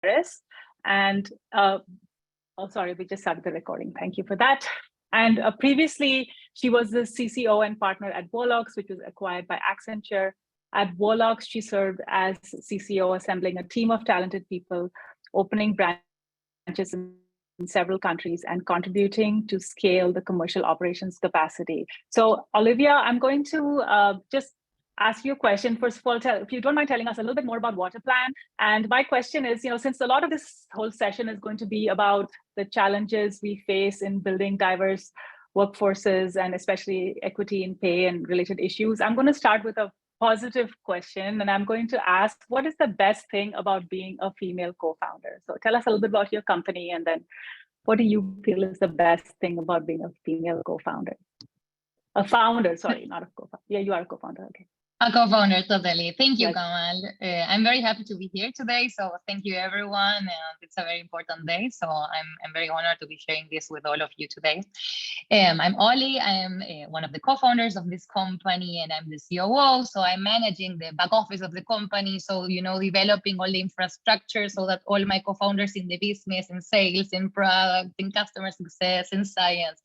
Paris. And oh, sorry, we just started the recording. Thank you for that. And previously, she was the CCO and partner at Volox, which was acquired by Accenture. At Volox, she served as CCO, assembling a team of talented people, opening branches in several countries, and contributing to scale the commercial operations capacity. So, Olivia, I'm going to just ask you a question. First of all, if you don't mind telling us a little bit more about Waterplan. And my question is, since a lot of this whole session is going to be about the challenges we face in building diverse workforces and especially equity in pay and related issues, I'm going to start with a positive question. And I'm going to ask, what is the best thing about being a female co-founder? So tell us a little bit about your company, and then what do you feel is the best thing about being a female co-founder? A founder, sorry, not a co-founder. Yeah, you are a co-founder, okay. A co-founder, totally. Thank you, Kamal. I'm very happy to be here today. So thank you, everyone. And it's a very important day. So I'm very honored to be sharing this with all of you today. I'm Oli. I am one of the co-founders of this company, and I'm the COO. So I'm managing the back office of the company. So, developing all the infrastructure so that all my co-founders in the business, in sales, in product, in customer success, in science,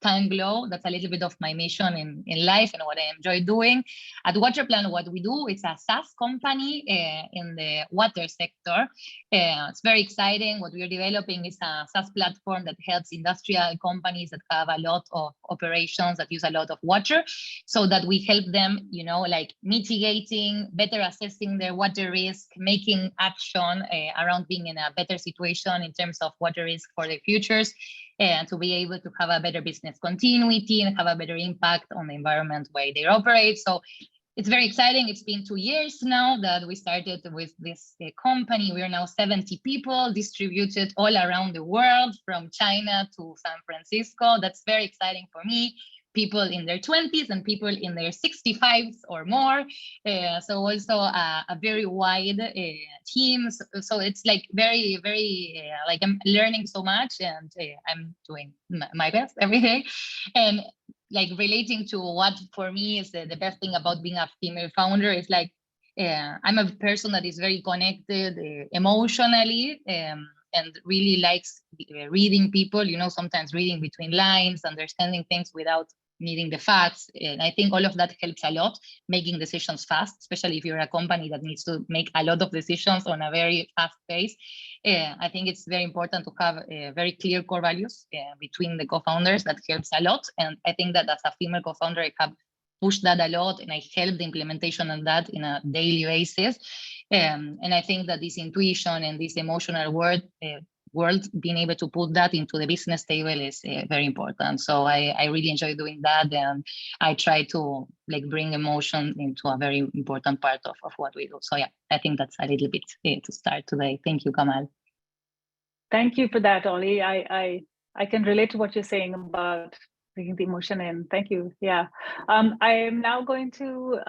can glow. That's a little bit of my mission in life and what I enjoy doing. At Waterplan, what we do is a SaaS company in the water sector. It's very exciting. What we are developing is a SaaS platform that helps industrial companies that have a lot of operations that use a lot of water, so that we help them, mitigating, better assessing their water risk, making action around being in a better situation in terms of water risk for the futures, and to be able to have a better business continuity and have a better impact on the environment where they operate. So it's very exciting. It's been 2 years now that we started with this company. We are now 70 people distributed all around the world, from China to San Francisco. That's very exciting for me. People in their 20s and people in their 65s or more. So also a very wide team. So it's very, very, I'm learning so much, and I'm doing my best every day. And relating to what for me is the best thing about being a female founder is I'm a person that is very connected emotionally, and really likes reading people, sometimes reading between lines, understanding things without needing the facts. And I think all of that helps a lot, making decisions fast, especially if you're a company that needs to make a lot of decisions on a very fast pace. I think it's very important to have very clear core values between the co-founders. That helps a lot. And I think that as a female co-founder, I have pushed that a lot, and I help the implementation of that in a daily basis. And I think that this intuition and this emotional world, being able to put that into the business table is very important. So I really enjoy doing that, and I try to bring emotion into a very important part of what we do. So yeah, I think that's a little bit to start today. Thank you, Kamal. Thank you for that, Oli. I can relate to what you're saying about bringing the emotion in. Thank you. Yeah. I am now going to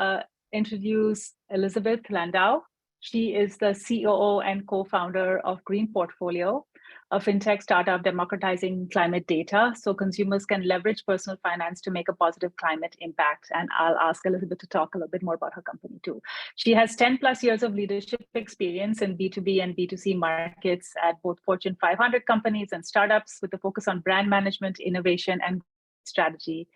introduce Elizabeth Landau. She is the COO and co-founder of Greenportfolio, a fintech startup democratizing climate data so consumers can leverage personal finance to make a positive climate impact. And I'll ask Elizabeth to talk a little bit more about her company too. She has 10 plus years of leadership experience in B2B and B2C markets at both Fortune 500 companies and startups, with a focus on brand management, innovation, and strategy.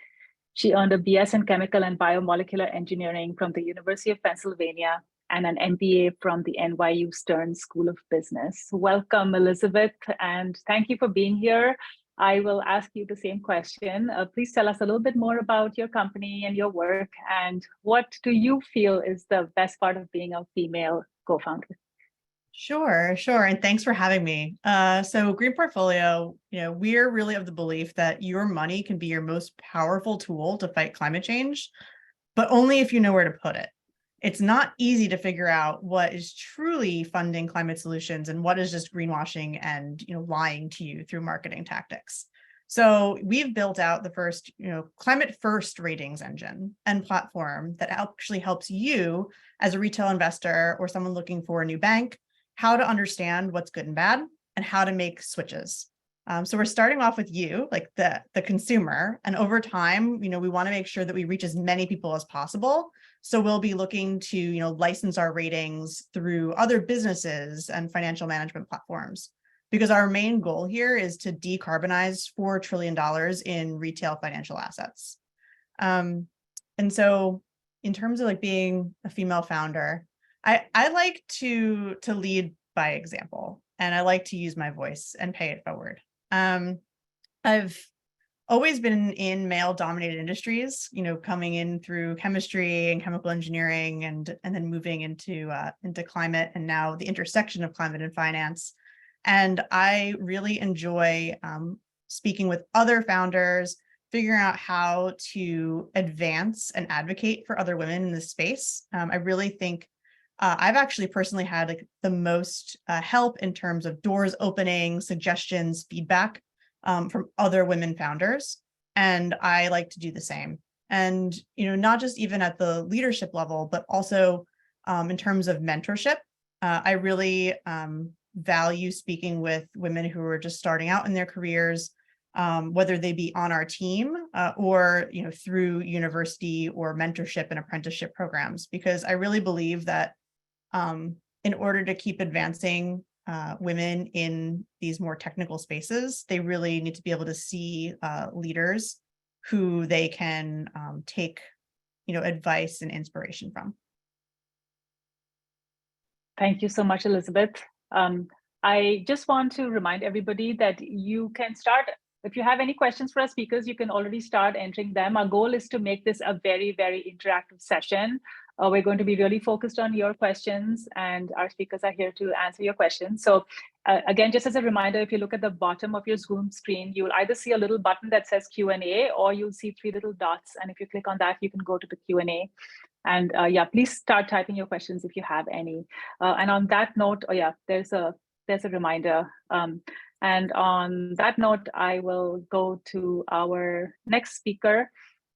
She earned a BS in chemical and biomolecular engineering from the University of Pennsylvania and an MBA from the NYU Stern School of Business. Welcome, Elizabeth, and thank you for being here. I will ask you the same question. Please tell us a little bit more about your company and your work, and what do you feel is the best part of being a female co-founder? Sure. And thanks for having me. So Greenportfolio, we're really of the belief that your money can be your most powerful tool to fight climate change, but only if you know where to put it. It's not easy to figure out what is truly funding climate solutions and what is just greenwashing and lying to you through marketing tactics. So we've built out the first climate first ratings engine and platform that actually helps you as a retail investor or someone looking for a new bank how to understand what's good and bad and how to make switches. So we're starting off with you, like the consumer, and over time, we want to make sure that we reach as many people as possible. So we'll be looking to, license our ratings through other businesses and financial management platforms, because our main goal here is to decarbonize $4 trillion in retail financial assets. And so in terms of like being a female founder, I like to lead by example, and I like to use my voice and pay it forward. I've always been in male-dominated industries, coming in through chemistry and chemical engineering, and then moving into climate, and now the intersection of climate and finance. And I really enjoy speaking with other founders, figuring out how to advance and advocate for other women in this space. I really think I've actually personally had like the most help in terms of doors opening, suggestions, feedback from other women founders. And I like to do the same. And, not just even at the leadership level, but also in terms of mentorship. I really value speaking with women who are just starting out in their careers, whether they be on our team or, through university or mentorship and apprenticeship programs, because I really believe that in order to keep advancing women in these more technical spaces, they really need to be able to see leaders who they can take, advice and inspiration from. Thank you so much, Elizabeth. I just want to remind everybody that you can start, if you have any questions for our speakers, you can already start entering them. Our goal is to make this a very, very interactive session. We're going to be really focused on your questions, and our speakers are here to answer your questions. So again, just as a reminder, if you look at the bottom of your Zoom screen, you'll either see a little button that says Q&A, or you'll see 3 little dots. And if you click on that, you can go to the Q&A. And yeah, please start typing your questions if you have any. And on that note, there's a reminder. And on that note, I will go to our next speaker,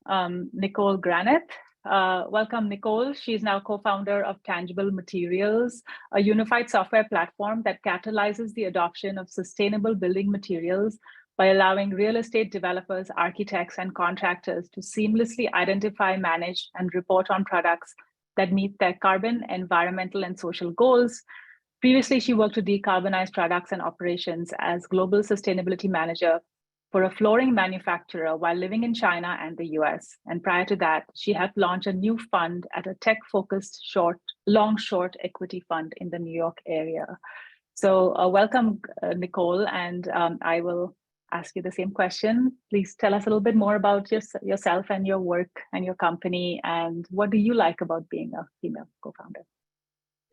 Nicole Granath. Welcome, Nicole. She's now co-founder of Tangible Materials, a unified software platform that catalyzes the adoption of sustainable building materials by allowing real estate developers, architects, and contractors to seamlessly identify, manage, and report on products that meet their carbon, environmental, and social goals. Previously, she worked to decarbonize products and operations as global sustainability manager for a flooring manufacturer while living in China and the US. And prior to that, she helped launch a new fund at a tech-focused long-short equity fund in the New York area. So welcome, Nicole, and I will ask you the same question. Please tell us a little bit more about yourself and your work and your company, and what do you like about being a female co-founder?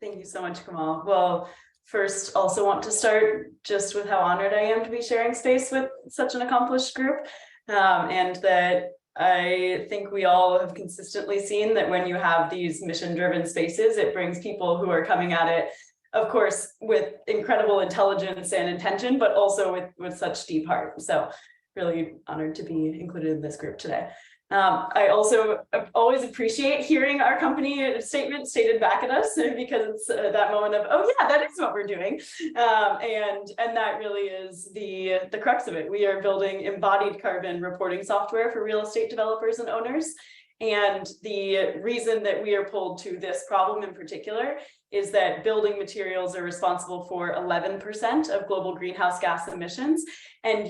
Thank you so much, Kamal. Well, first, also want to start just with how honored I am to be sharing space with such an accomplished group, and that I think we all have consistently seen that when you have these mission-driven spaces, it brings people who are coming at it, of course, with incredible intelligence and intention, but also with such deep heart. So really honored to be included in this group today. I also always appreciate hearing our company statement stated back at us, because it's that moment of, oh yeah, that is what we're doing. And that really is the crux of it. We are building embodied carbon reporting software for real estate developers and owners. And the reason that we are pulled to this problem in particular is that building materials are responsible for 11% of global greenhouse gas emissions. And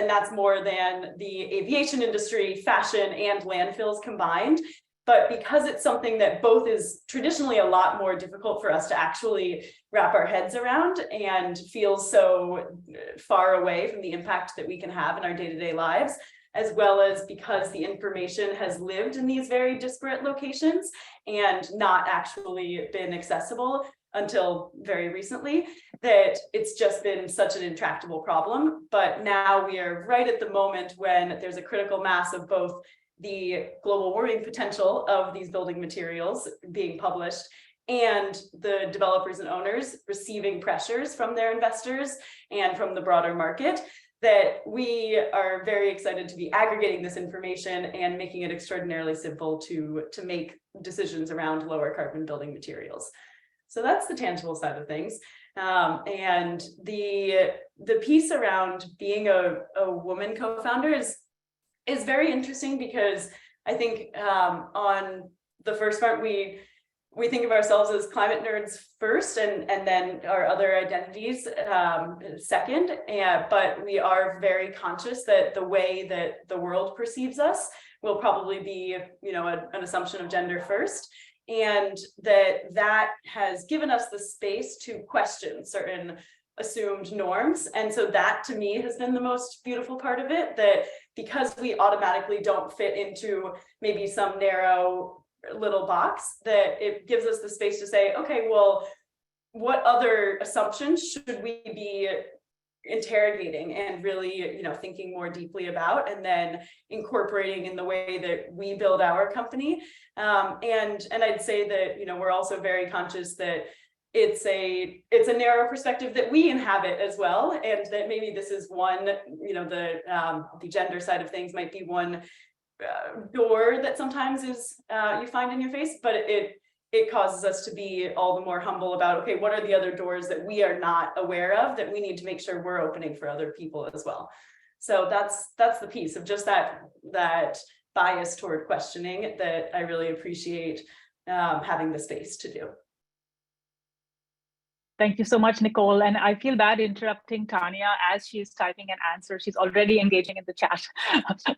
that's more than the aviation industry, fashion, and landfills combined. But because it's something that both is traditionally a lot more difficult for us to actually wrap our heads around and feels so far away from the impact that we can have in our day-to-day lives, as well as because the information has lived in these very disparate locations and not actually been accessible until very recently, that it's just been such an intractable problem. But now we are right at the moment when there's a critical mass of both the global warming potential of these building materials being published and the developers and owners receiving pressures from their investors and from the broader market, that we are very excited to be aggregating this information and making it extraordinarily simple to make decisions around lower carbon building materials. So that's the tangible side of things. And the piece around being a woman co-founder is very interesting, because I think on the first part, we think of ourselves as climate nerds first, and then our other identities second. But we are very conscious that the way that the world perceives us will probably be, an assumption of gender first, and that has given us the space to question certain assumed norms. And so that, to me, has been the most beautiful part of it, that because we automatically don't fit into maybe some narrow little box, that it gives us the space to say, okay, well, what other assumptions should we be interrogating and really, thinking more deeply about, and then incorporating in the way that we build our company. And I'd say that, we're also very conscious that it's a narrow perspective that we inhabit as well, and that maybe this is one, the gender side of things might be one door that sometimes is you find in your face, but it causes us to be all the more humble about, okay, what are the other doors that we are not aware of that we need to make sure we're opening for other people as well. So that's the piece of just that bias toward questioning that I really appreciate having the space to do. Thank you so much, Nicole. And I feel bad interrupting Tanya as she's typing an answer. She's already engaging in the chat,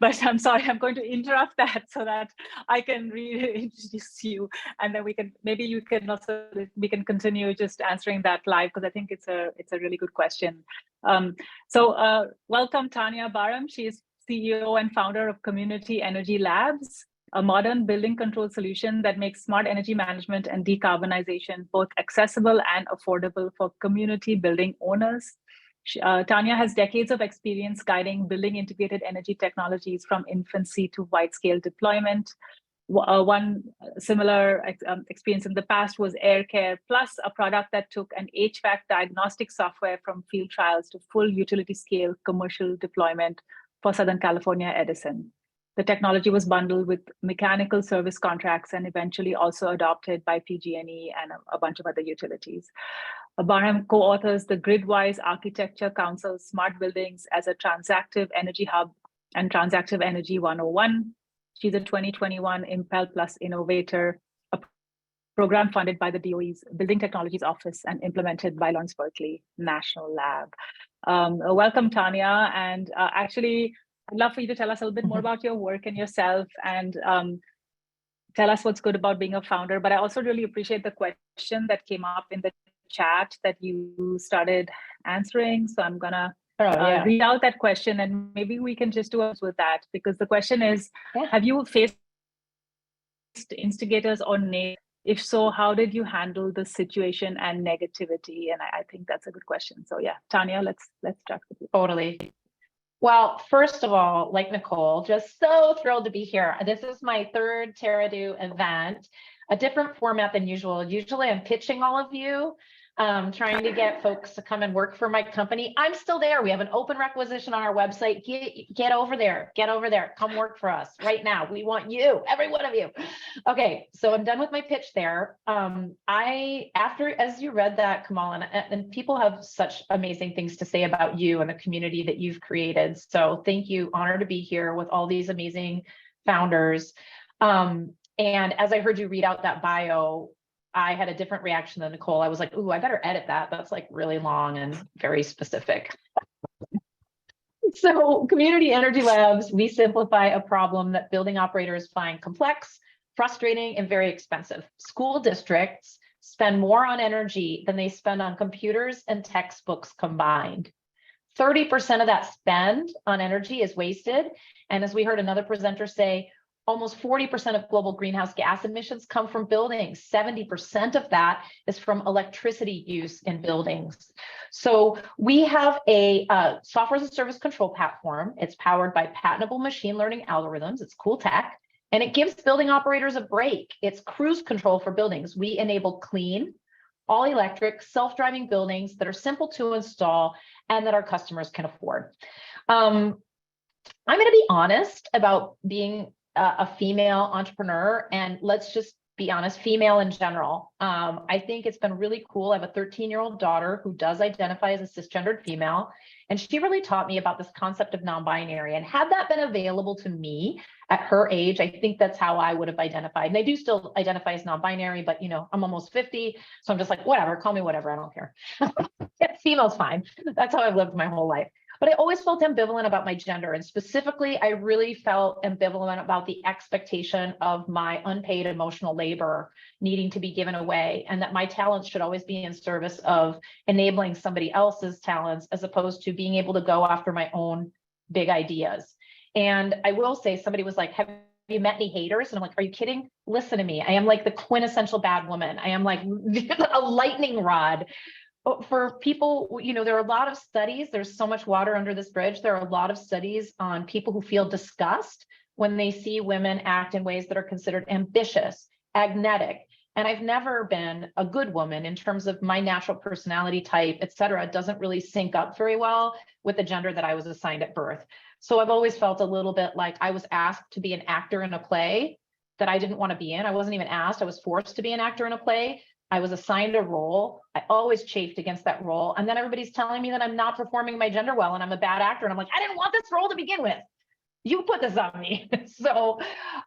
but I'm sorry, I'm going to interrupt that so that I can reintroduce you, and then we can continue just answering that live, because I think it's a really good question. So welcome Tanya Barham. She is CEO and founder of Community Energy Labs, a modern building control solution that makes smart energy management and decarbonization both accessible and affordable for community building owners. Tanya has decades of experience guiding building integrated energy technologies from infancy to wide-scale deployment. One similar experience in the past was AirCare Plus, a product that took an HVAC diagnostic software from field trials to full utility-scale commercial deployment for Southern California Edison. The technology was bundled with mechanical service contracts and eventually also adopted by PG&E and a bunch of other utilities. Barham co-authors the Gridwise Architecture Council's Smart Buildings as a Transactive Energy Hub and Transactive Energy 101. She's a 2021 Impel Plus Innovator, a program funded by the DOE's Building Technologies Office and implemented by Lawrence Berkeley National Lab. Welcome, Tanya. And actually, I'd love for you to tell us a little bit more about your work and yourself, and tell us what's good about being a founder. But I also really appreciate the question that came up in the chat that you started answering. So I'm gonna read out that question, and maybe we can just do us with that, because the question is, have you faced instigators or naysayers? If so, how did you handle the situation and negativity? And I think that's a good question. So yeah, Tanya, let's start with you. Totally. Well, first of all, like Nicole, just so thrilled to be here. This is my third Terra.do event, a different format than usual. Usually I'm pitching all of you, trying to get folks to come and work for my company. I'm still there. We have an open requisition on our website. Get over there. Get over there. Come work for us right now. We want you, every one of you. Okay, so I'm done with my pitch there. As you read that, Kamal, and people have such amazing things to say about you and the community that you've created. So thank you. Honored to be here with all these amazing founders. And as I heard you read out that bio, I had a different reaction than Nicole. I was like, ooh, I better edit that. That's like really long and very specific. So Community Energy Labs, we simplify a problem that building operators find complex, frustrating, and very expensive. School districts spend more on energy than they spend on computers and textbooks combined. 30% of that spend on energy is wasted. And as we heard another presenter say, almost 40% of global greenhouse gas emissions come from buildings. 70% of that is from electricity use in buildings. So we have a software as a service control platform. It's powered by patentable machine learning algorithms. It's cool tech, and it gives building operators a break. It's cruise control for buildings. We enable clean, all electric, self-driving buildings that are simple to install and that our customers can afford. I'm going to be honest about being a female entrepreneur, and let's just be honest, female in general. I think it's been really cool. I have a 13-year-old daughter who does identify as a cisgendered female, and she really taught me about this concept of non-binary. And had that been available to me at her age, I think that's how I would have identified. And I do still identify as non-binary, but you know, I'm almost 50, so I'm just like, whatever, call me whatever, I don't care. Female's fine. That's how I've lived my whole life. But I always felt ambivalent about my gender. And specifically, I really felt ambivalent about the expectation of my unpaid emotional labor needing to be given away, and that my talents should always be in service of enabling somebody else's talents, as opposed to being able to go after my own big ideas. And I will say, somebody was like, have you met any haters? And I'm like, are you kidding? Listen to me. I am like the quintessential bad woman. I am like a lightning rod. For people, you know, there are a lot of studies, there's so much water under this bridge. There are a lot of studies on people who feel disgust when they see women act in ways that are considered ambitious, agnetic. And I've never been a good woman in terms of my natural personality type, et cetera. It doesn't really sync up very well with the gender that I was assigned at birth. So I've always felt a little bit like I was asked to be an actor in a play that I didn't want to be in. I wasn't even asked, I was forced to be an actor in a play. I was assigned a role. I always chafed against that role. And then everybody's telling me that I'm not performing my gender well and I'm a bad actor. And I'm like, I didn't want this role to begin with. You put this on me. So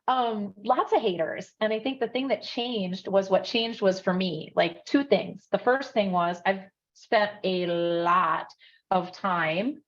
lots of haters. And I think the thing that changed was what changed was for me, like two things. The first thing was I've spent a lot of time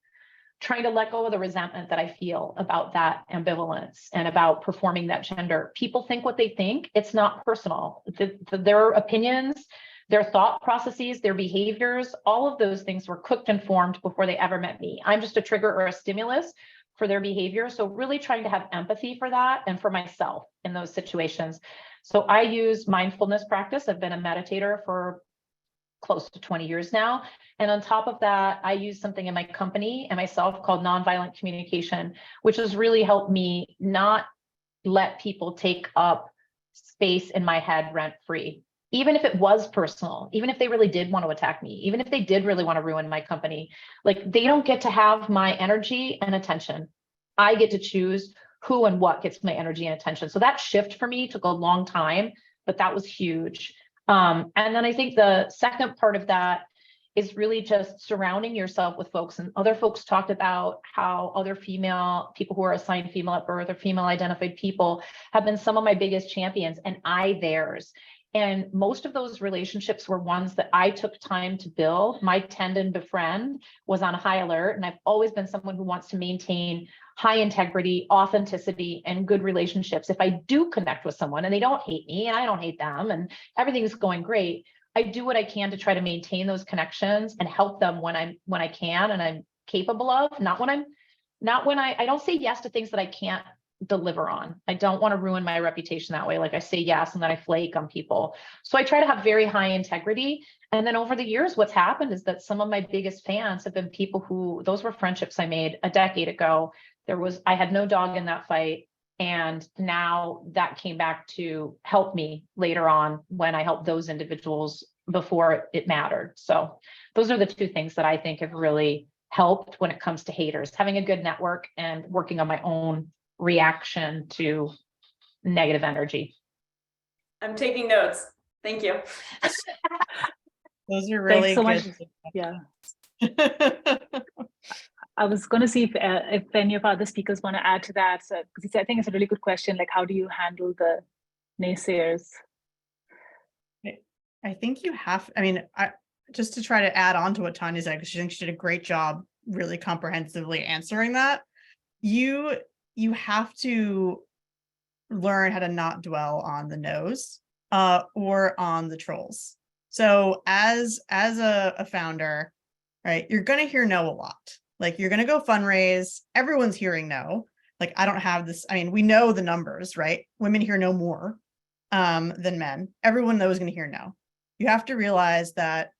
trying to let go of the resentment that I feel about that ambivalence and about performing that gender. People think what they think. It's not personal. Their opinions, their thought processes, their behaviors, all of those things were cooked and formed before they ever met me. I'm just a trigger or a stimulus for their behavior. So really trying to have empathy for that and for myself in those situations. So I use mindfulness practice. I've been a meditator for close to 20 years now. And on top of that, I use something in my company and myself called nonviolent communication, which has really helped me not let people take up space in my head rent-free. Even if it was personal, even if they really did want to attack me, even if they did really want to ruin my company, like they don't get to have my energy and attention. I get to choose who and what gets my energy and attention. So that shift for me took a long time, but that was huge. And then I think the second part of that is really just surrounding yourself with folks. And other folks talked about how other female people who are assigned female at birth or female identified people have been some of my biggest champions, and I theirs. And most of those relationships were ones that I took time to build. My tend and befriend was on high alert. And I've always been someone who wants to maintain high integrity, authenticity, and good relationships. If I do connect with someone and they don't hate me and I don't hate them and everything's going great, I do what I can to try to maintain those connections and help them when I can and I'm capable of, not when I don't say yes to things that I can't deliver on. I don't want to ruin my reputation that way. Like I say yes and then I flake on people. So I try to have very high integrity. And then over the years, what's happened is that some of my biggest fans have been people who, those were friendships I made a decade ago. I had no dog in that fight. And now that came back to help me later on when I helped those individuals before it mattered. So those are the two things that I think have really helped when it comes to haters, having a good network and working on my own reaction to negative energy. I'm taking notes. Thank you. Those are really Thanks so good. much. Yeah. I was going to see if any of other speakers want to add to that. So, because I think it's a really good question. Like, how do you handle the naysayers? I think you have, just to try to add on to what Tanya said, because she thinks she did a great job really comprehensively answering that. You have to learn how to not dwell on the no's or on the trolls. So as a founder, right, you're going to hear no a lot. Like you're going to go fundraise, everyone's hearing no. Like I don't have this. I mean, we know the numbers, right? Women hear no more than men. Everyone knows going to hear no. You have to realize that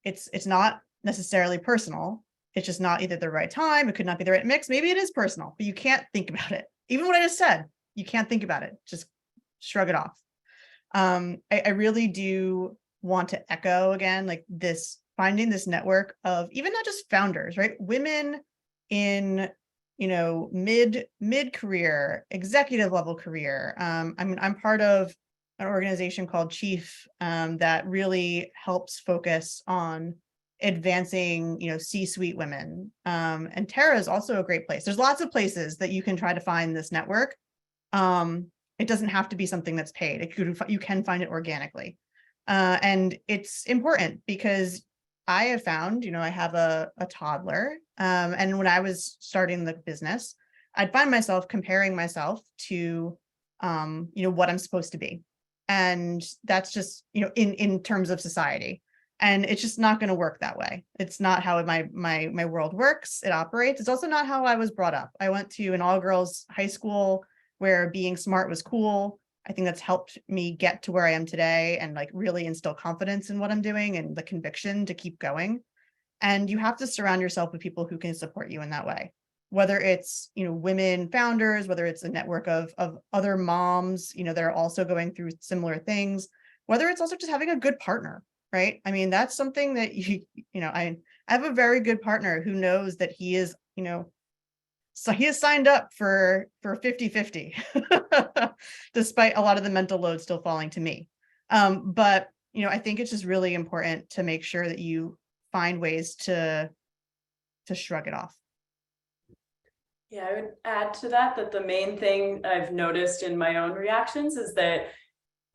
it's not necessarily personal. It's just not either the right time. It could not be the right mix. Maybe it is personal, but you can't think about it. Even what I just said, you can't think about it. Just shrug it off. I really do want to echo again, like this, finding this network of even not just founders, right? Women in, mid career, executive level career. I'm part of an organization called Chief that really helps focus on advancing, C-suite women. And Terra is also a great place. There's lots of places that you can try to find this network. It doesn't have to be something that's paid. You can find it organically. And it's important because I have found, I have a toddler. And when I was starting the business, I'd find myself comparing myself to, what I'm supposed to be. And that's just, in terms of society. And it's just not going to work that way. It's not how my world works. It operates. It's also not how I was brought up. I went to an all-girls high school where being smart was cool. I think that's helped me get to where I am today and like really instill confidence in what I'm doing and the conviction to keep going. And you have to surround yourself with people who can support you in that way. Whether it's, women founders, whether it's a network of other moms, that are also going through similar things, whether it's also just having a good partner, right? I mean, that's something that I have a very good partner who knows that he is, so he is signed up for 50-50, despite a lot of the mental load still falling to me. But, I think it's just really important to make sure that you find ways to shrug it off. Yeah, I would add to that the main thing I've noticed in my own reactions is that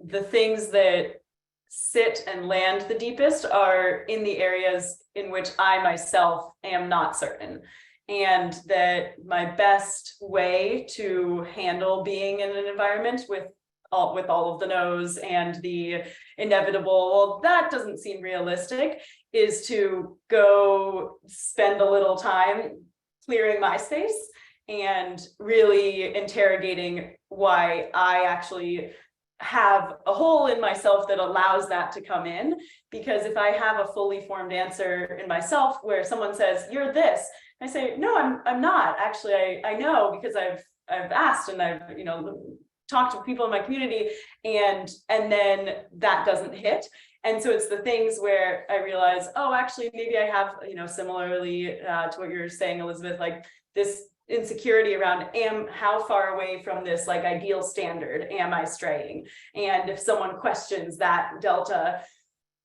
the things that sit and land the deepest are in the areas in which I myself am not certain. And that my best way to handle being in an environment with all of the no's and the inevitable, well, that doesn't seem realistic, is to go spend a little time clearing my space and really interrogating why I actually have a hole in myself that allows that to come in. Because if I have a fully formed answer in myself where someone says, you're this, I say, no, I'm not. Actually, I know because I've asked and I've, talked to people in my community, and then that doesn't hit. And so it's the things where I realize, oh, actually, maybe I have, similarly to what you're saying, Elizabeth, like this insecurity around how far away from this like ideal standard am I straying? And if someone questions that delta,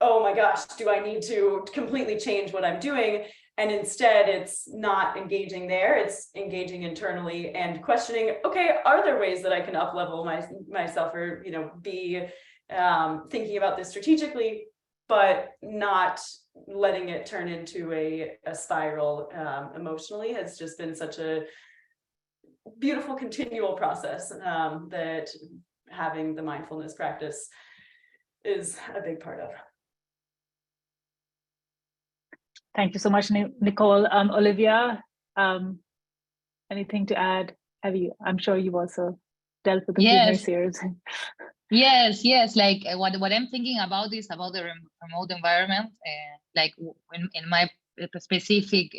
oh my gosh, do I need to completely change what I'm doing? And instead it's not engaging there, it's engaging internally and questioning, okay, are there ways that I can up level myself or, be thinking about this strategically, but not letting it turn into a spiral emotionally has just been such a beautiful continual process that having the mindfulness practice is a big part of. Thank you so much, Nicole. Olivia, anything to add? I'm sure you've also dealt with the naysayers. Yes. Like what I'm thinking about is about the remote environment. Like in my specific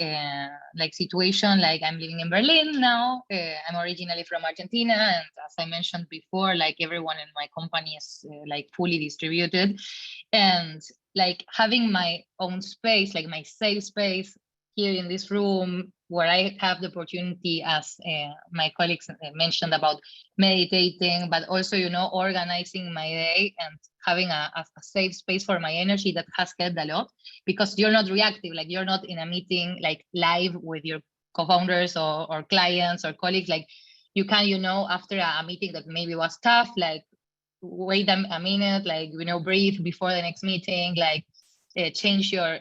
like situation, like I'm living in Berlin now. I'm originally from Argentina, and as I mentioned before, like everyone in my company is like fully distributed, and like having my own space, like my safe space here in this room, where I have the opportunity, as my colleagues mentioned, about meditating, but also, organizing my day and having a safe space for my energy, that has helped a lot, because you're not reactive, like you're not in a meeting, like live with your co-founders or clients or colleagues. Like you can, after a meeting that maybe was tough, like wait a minute, like, breathe before the next meeting, like change your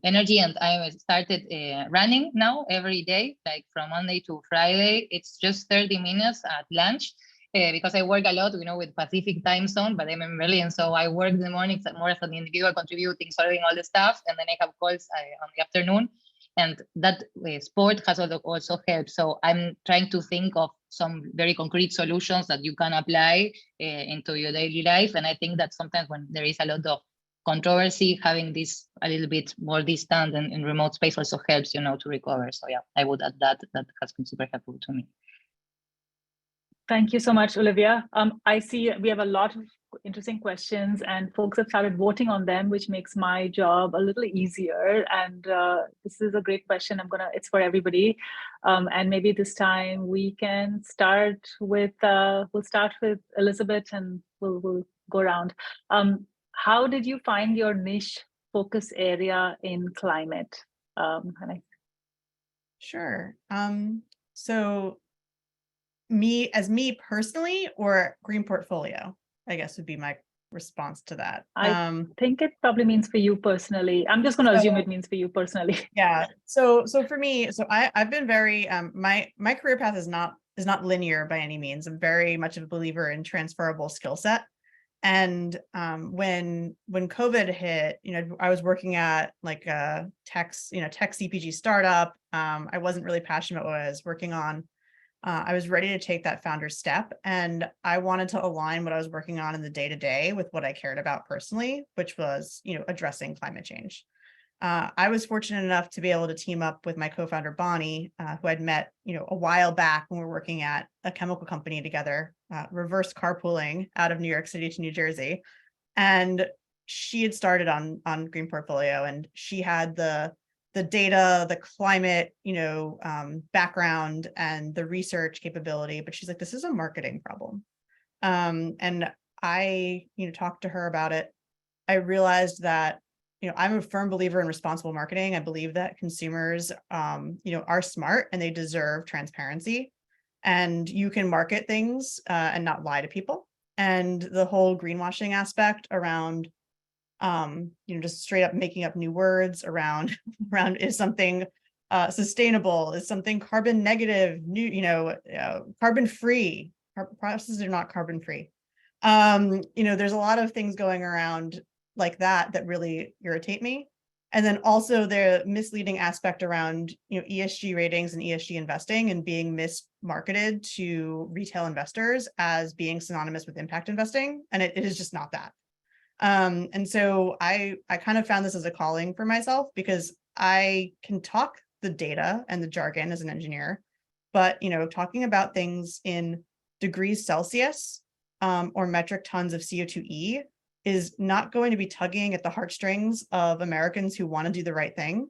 energy. And I started running now every day, like from Monday to Friday. It's just 30 minutes at lunch, because I work a lot, with Pacific time zone, but I'm in Berlin, so I work in the mornings more as an individual contributing, solving all the stuff, and then I have calls on the afternoon. And that sport has also helped. So I'm trying to think of some very concrete solutions that you can apply into your daily life. And I think that sometimes when there is a lot of controversy, having this a little bit more distant and in remote space also helps, to recover. So yeah, I would add that has been super helpful to me. Thank you so much, Olivia. I see we have a lot of interesting questions and folks have started voting on them, which makes my job a little easier. And this is a great question. It's for everybody. And maybe this time we can start with, we'll start with Elizabeth, and we'll go around. How did you find your niche focus area in climate? Sure. So me personally, or Greenportfolio, I guess would be my response to that. I think it probably means for you personally. I'm just going to assume it means for you personally. Yeah. So for me, I've been very my career path is not linear by any means. I'm very much of a believer in transferable skill set. And when COVID hit, I was working at like a tech CPG startup. I wasn't really passionate about what I was working on. I was ready to take that founder step, and I wanted to align what I was working on in the day-to-day with what I cared about personally, which was, addressing climate change. I was fortunate enough to be able to team up with my co-founder, Bonnie, who I'd met, a while back when we were working at a chemical company together, reverse carpooling out of New York City to New Jersey. And she had started on Greenportfolio, and she had the data, the climate, background and the research capability, but she's like, this is a marketing problem. And I, talked to her about it. I realized that, I'm a firm believer in responsible marketing. I believe that consumers, are smart and they deserve transparency, and you can market things and not lie to people. And the whole greenwashing aspect around, just straight up making up new words around is something sustainable, is something carbon negative, new, carbon free. Processes are not carbon free. There's a lot of things going around like that really irritate me. And then also the misleading aspect around, ESG ratings and ESG investing, and being mismarketed to retail investors as being synonymous with impact investing. And it is just not that. And so I kind of found this as a calling for myself, because I can talk the data and the jargon as an engineer, but, talking about things in degrees Celsius or metric tons of CO2e is not going to be tugging at the heartstrings of Americans who want to do the right thing.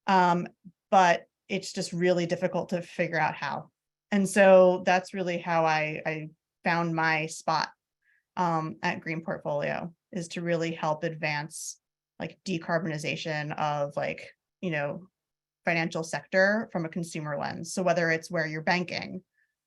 But it's just really difficult to figure out how. And so that's really how I found my spot at Greenportfolio, is to really help advance like decarbonization of financial sector from a consumer lens. So whether it's where you're banking,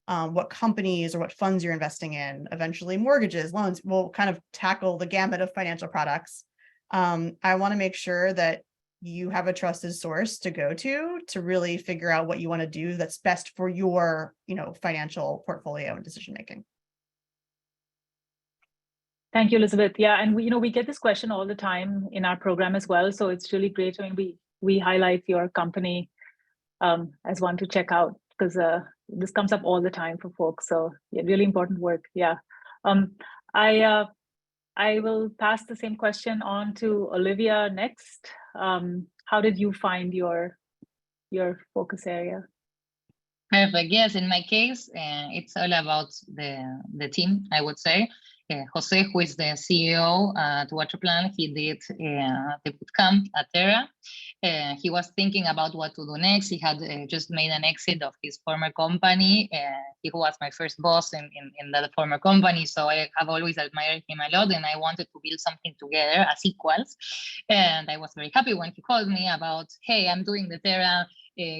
what companies or what funds you're investing in, eventually mortgages, loans, we'll kind of tackle the gamut of financial products. I want to make sure that you have a trusted source to go to really figure out what you want to do that's best for your, financial portfolio and decision making. Thank you, Elizabeth. Yeah, and we get this question all the time in our program as well. So it's really great. I mean, we highlight your company as one to check out, because this comes up all the time for folks. So yeah, really important work. Yeah. I will pass the same question on to Olivia next. How did you find your focus area? Perfect. Yes, in my case, it's all about the team, I would say. Jose, who is the CEO at Waterplan, he did the bootcamp at Terra. He was thinking about what to do next. He had just made an exit of his former company. He was my first boss in that former company, so I have always admired him a lot, and I wanted to build something together as equals. And I was very happy when he called me about, hey, I'm doing the Terra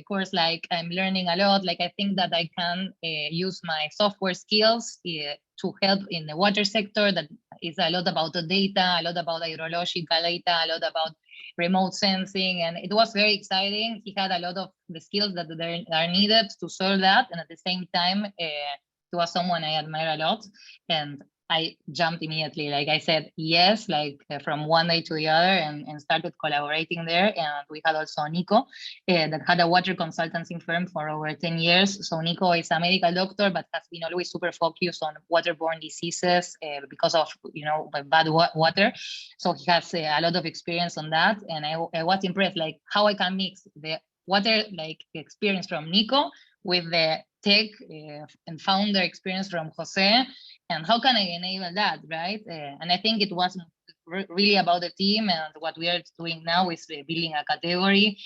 course, like I'm learning a lot. Like I think that I can use my software skills to help in the water sector. That is a lot about the data, a lot about hydrological data, a lot about remote sensing, and it was very exciting. He had a lot of the skills that are needed to solve that, and at the same time, he was someone I admire a lot, and I jumped immediately. Like I said, yes, like from one day to the other, and started collaborating there. And we had also Nico that had a water consultancy firm for over 10 years. So Nico is a medical doctor, but has been always super focused on waterborne diseases because of, bad water. So he has a lot of experience on that. And I was impressed, like how I can mix the water like experience from Nico with the tech and founder experience from Jose, and how can I enable that, right? And I think it was really about the team, and what we are doing now is building a category,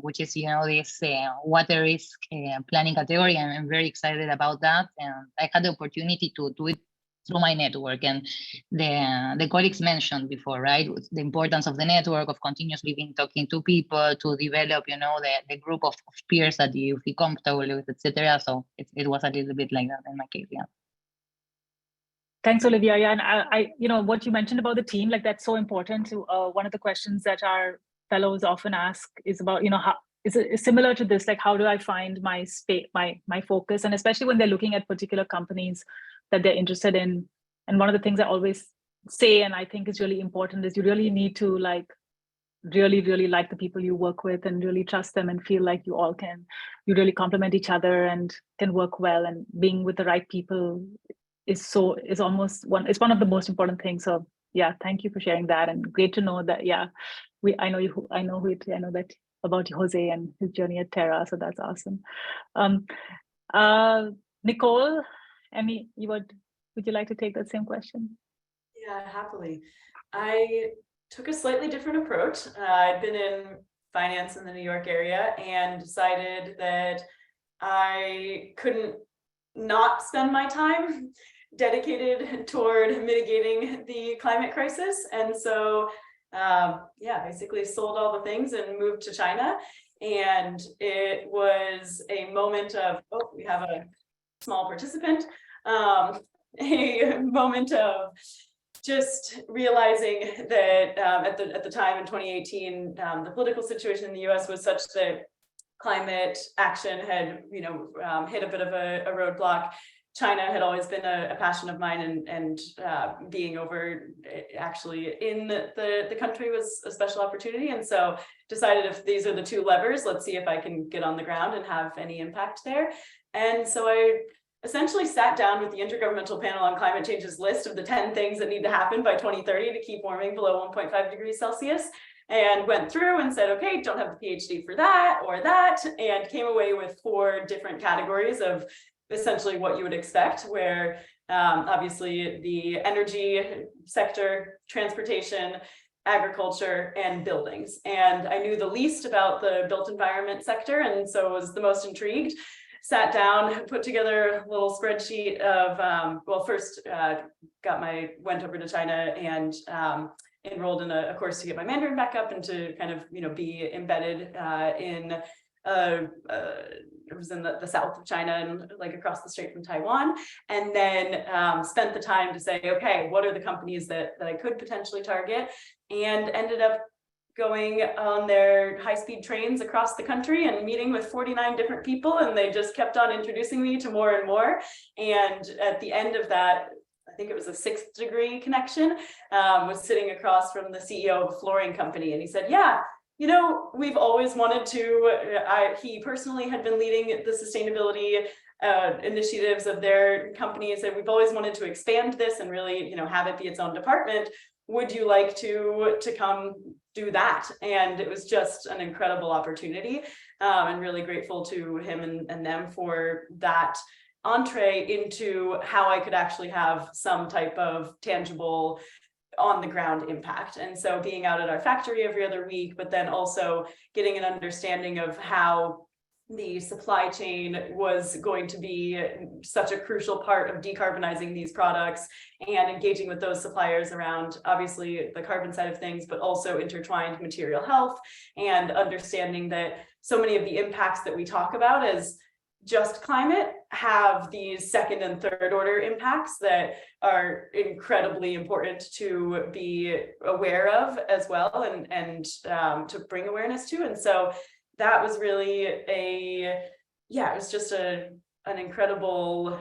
which is, this water risk planning category, and I'm very excited about that. And I had the opportunity to do it through my network. And the colleagues mentioned before, right, the importance of the network, of continuously being talking to people to develop, the group of peers that you feel comfortable with, etc. So it was a little bit like that in my case. Yeah. Thanks, Olivia. Yeah, and I what you mentioned about the team, like that's so important. To one of the questions that our fellows often ask is about, how is it similar to this, like how do I find my space, my focus, and especially when they're looking at particular companies that they're interested in. And one of the things I always say, and I think is really important, is you really need to really like the people you work with and really trust them and feel like you really complement each other and can work well, and being with the right people is one of the most important things. So yeah, thank you for sharing that, and great to know that. Yeah, I know that about Jose and his journey at Terra, so that's awesome. Nicole, would you like to take that same question? Yeah, happily. I took a slightly different approach. I'd been in finance in the New York area and decided that I couldn't not spend my time dedicated toward mitigating the climate crisis. And so, basically sold all the things and moved to China. And it was a moment of, we have a small participant, a moment of just realizing that at the time in 2018, the political situation in the US was such that climate action had hit a bit of a roadblock. China had always been a passion of mine, and being over actually in the country was a special opportunity. And so decided, if these are the two levers, let's see if I can get on the ground and have any impact there. And so I essentially sat down with the Intergovernmental Panel on Climate Change's list of the 10 things that need to happen by 2030 to keep warming below 1.5 degrees Celsius, and went through and said, okay, don't have the PhD for that or that, and came away with 4 different categories of essentially what you would expect, where obviously the energy sector, transportation, agriculture, and buildings. And I knew the least about the built environment sector, and so was the most intrigued. Sat down, put together a little spreadsheet of, first went over to China and enrolled in a course to get my Mandarin back up and to kind of, be embedded in it was in the south of China and like across the strait from Taiwan, and then spent the time to say, okay, what are the companies that I could potentially target, and ended up going on their high-speed trains across the country and meeting with 49 different people, and they just kept on introducing me to more and more. And at the end of that, I think it was a 6th degree connection, was sitting across from the CEO of a flooring company, and he said, yeah, we've always wanted to, he personally had been leading the sustainability initiatives of their companies, and we've always wanted to expand this and really, have it be its own department. Would you like to come do that? And it was just an incredible opportunity, and really grateful to him and them for that entree into how I could actually have some type of tangible on the ground impact. And so being out at our factory every other week, but then also getting an understanding of how the supply chain was going to be such a crucial part of decarbonizing these products, and engaging with those suppliers around obviously the carbon side of things, but also intertwined material health, and understanding that so many of the impacts that we talk about as just climate have these 2nd and 3rd order impacts that are incredibly important to be aware of as well, and to bring awareness to. And so that was really it was just an incredible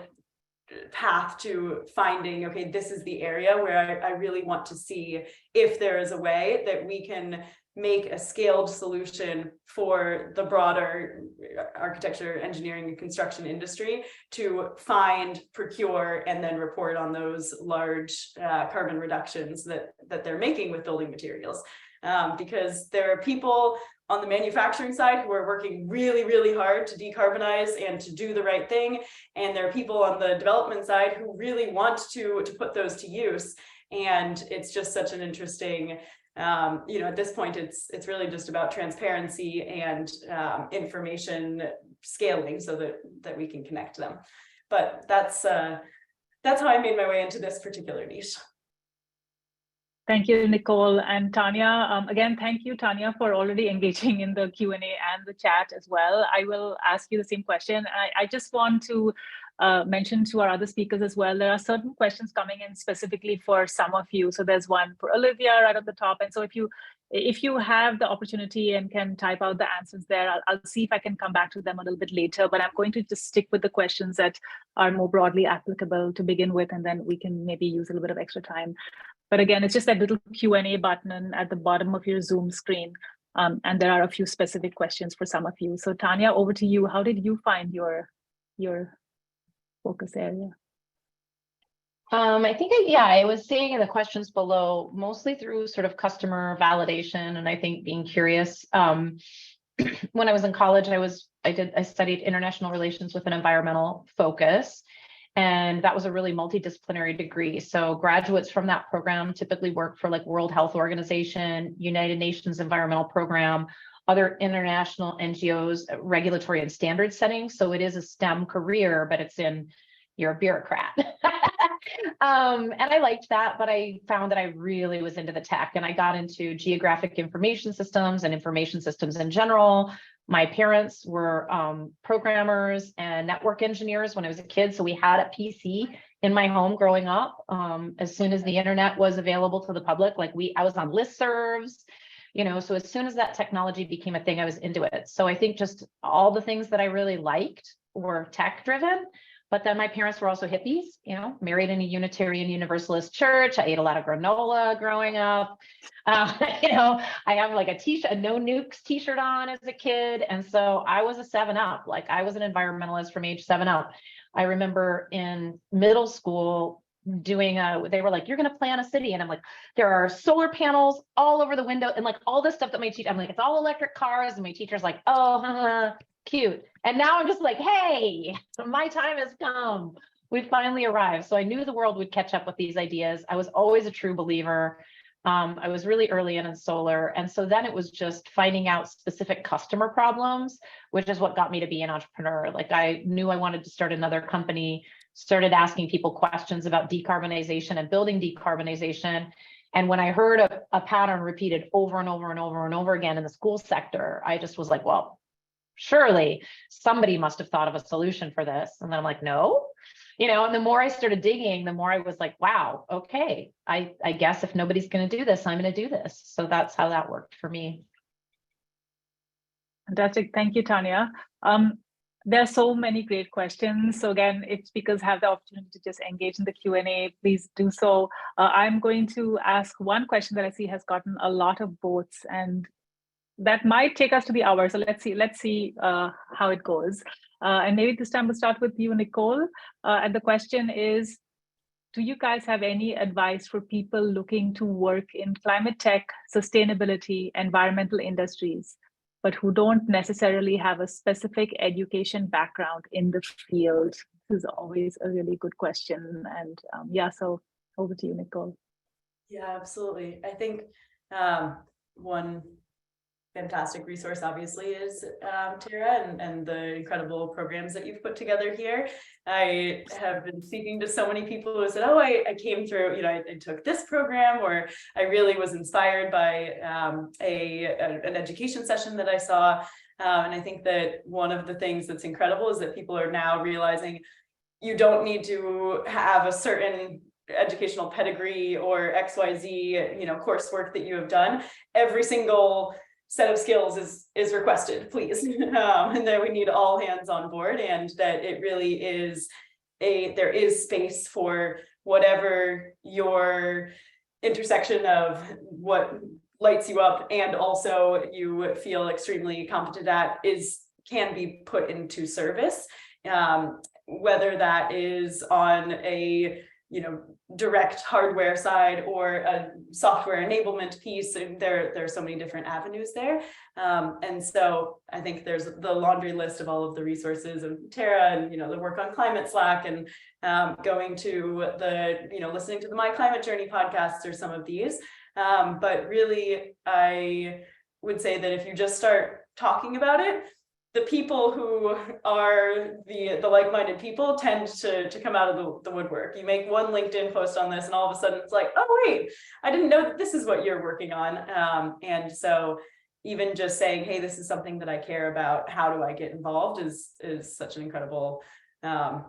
path to finding, okay, this is the area where I really want to see if there is a way that we can make a scaled solution for the broader architecture, engineering, and construction industry to find, procure, and then report on those large carbon reductions that they're making with building materials. Because there are people on the manufacturing side who are working really, really hard to decarbonize and to do the right thing. And there are people on the development side who really want to put those to use. And it's just such an interesting, at this point, it's really just about transparency and information scaling so that we can connect them. But that's that's how I made my way into this particular niche. Thank you, Nicole and Tanya. Again, thank you, Tanya, for already engaging in the Q&A and the chat as well. I will ask you the same question. I just want to mention to our other speakers as well, there are certain questions coming in specifically for some of you. So there's one for Olivia right at the top. And so if you have the opportunity and can type out the answers there, I'll see if I can come back to them a little bit later, but I'm going to just stick with the questions that are more broadly applicable to begin with, and then we can maybe use a little bit of extra time. But again, it's just that little Q&A button at the bottom of your Zoom screen. And there are a few specific questions for some of you. So Tanya, over to you. How did you find your focus area? I think, I was seeing in the questions below, mostly through sort of customer validation, and I think being curious. When I was in college, I studied international relations with an environmental focus, and that was a really multidisciplinary degree. So graduates from that program typically work for like World Health Organization, United Nations Environmental Program, other international NGOs, regulatory and standard settings. So it is a STEM career, but you're a bureaucrat. And I liked that, but I found that I really was into the tech, and I got into geographic information systems and information systems in general. My parents were programmers and network engineers when I was a kid. So we had a PC in my home growing up. As soon as the internet was available to the public, I was on listservs, so as soon as that technology became a thing, I was into it. So I think just all the things that I really liked were tech driven. But then my parents were also hippies, married in a Unitarian Universalist church. I ate a lot of granola growing up. I have like a No Nukes t-shirt on as a kid. And so I was a 7-Up. I was an environmentalist from age 7 up. I remember in middle school they were like, you're going to plan a city. And I'm like, there are solar panels all over the window. And all this stuff that I'm like, it's all electric cars. And my teacher's like, oh, cute. And now I'm just like, hey, my time has come. We've finally arrived. So I knew the world would catch up with these ideas. I was always a true believer. I was really early in solar. And so then it was just finding out specific customer problems, which is what got me to be an entrepreneur. I knew I wanted to start another company, started asking people questions about decarbonization and building decarbonization. And when I heard a pattern repeated over and over and over and over again in the school sector, I just was like, well, surely somebody must have thought of a solution for this. And then I'm like, no, and the more I started digging, the more I was like, wow, okay, I guess if nobody's going to do this, I'm going to do this. So that's how that worked for me. Fantastic. Thank you, Tanya. There are so many great questions. So again, if speakers have the opportunity to just engage in the Q&A, please do so. I'm going to ask one question that I see has gotten a lot of votes, and that might take us to the hour. So let's see how it goes. And maybe this time we'll start with you, Nicole. And the question is, do you guys have any advice for people looking to work in climate tech, sustainability, environmental industries, but who don't necessarily have a specific education background in the field? This is always a really good question. And so over to you, Nicole. Yeah, absolutely. I think one fantastic resource obviously is Terra and the incredible programs that you've put together here. I have been speaking to so many people who said, oh, I came through, I took this program, or I really was inspired by an education session that I saw. And I think that one of the things that's incredible is that people are now realizing you don't need to have a certain educational pedigree or XYZ, coursework that you have done. Every single set of skills is requested, please. And that we need all hands on board, and that it really is there is space for whatever your intersection of what lights you up and also you feel extremely competent at can be put into service, whether that is on a direct hardware side or a software enablement piece. And there are so many different avenues there. And so I think there's the laundry list of all of the resources of Terra and, the work on climate Slack and going to listening to the My Climate Journey podcasts or some of these. But really, I would say that if you just start talking about it, the people who are the like-minded people tend to come out of the woodwork. You make one LinkedIn post on this and all of a sudden it's like, oh wait, I didn't know that this is what you're working on. And so even just saying, hey, this is something that I care about, how do I get involved, is such an incredible, kind